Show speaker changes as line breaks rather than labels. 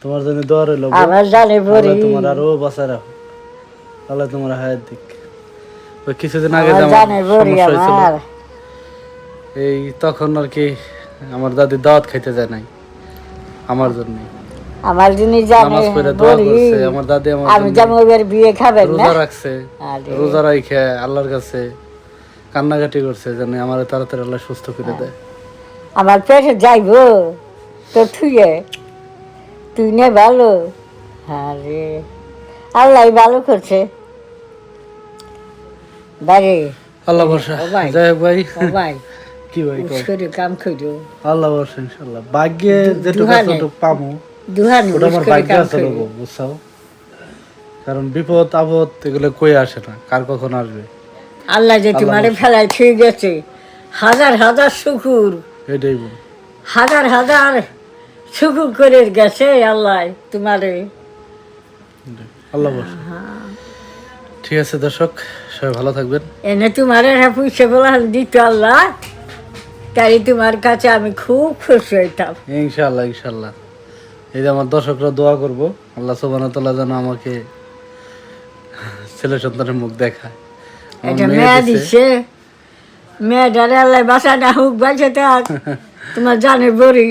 তোমার জন্য দোয়া রইল।
আমার জানে বড়ি
তোমার আরো বাঁচায় রাখো, আল্লাহ তোমার হায়াত দিক। ওই কিছুদিন আগে
আমার জানে বড়ি
সমস্যা হয়েছিল,
আমার
এই তখন আর কি আমার দাদি দাওয়াত খাইতে যায় নাই আমার জন্য,
আমার যিনি জানে
নামাজ পড়ে দোয়া
বড়ি
করছে আমার দাদি, আমার
আমি
জন্য
যেমন এবার বিয়ে খাবেন না
রোজা রাখছে,
আরে।
রোজা রাখে আল্লাহর কাছে কান্নাকাটি করছে যেন আমার তাড়াতাড়ি আল্লাহ সুস্থ করে দেয়।
আমার পেটে যাইব তো থুয়ে তুই নে ভালো। আরে আল্লাহ ভালো করছে বারে
আল্লাহ ভরসা।
ও ভাই,
যাই হোক ভাই,
ও ভাই
কি ভাই কও?
করে কাম করো
আল্লাহ ভরসা ইনশাআল্লাহ। ভাগ্যে যেটুকু
দুহানে।
আছে পামু,
দুহান
ওটা আমার
করে
ভাগ্যে
কাম
আছে
করো।
লোক, বুঝছাও? কারণ বিপদ আপদ এগুলো কই আসে না, কার কখন আসবে
আল্লাহ যে তোমারে ফেলাই ঠিক গেছে, হাজার হাজার শুকুর,
এটাই বল।
হাজার হাজার শুকুর করে গেছে আল্লাহ তোমারে।
আল্লাহ ভরসা। ঠিক আছে দর্শক, সবাই ভালো থাকবেন।
এনে তোমারে পুষে বলা দিত আল্লাহ, তাই তোমার কাছে আমি খুব খুশি হইতাম।
ইনশাআল্লাহ ইনশাআল্লাহ। এই যে আমার দর্শকরা দোয়া করব আল্লাহ সুবহানাহু ওয়া তাআলা যেন আমাকে ছেলে সন্তানের মুখ দেখায়। আমার
এটা
মেয়ে
মেয়ে
দিছে।
দিচ্ছে, মেয়েটারে আল্লাহ বাসা না হোক বাঁচে থাক, তোমার জানে বড়ি।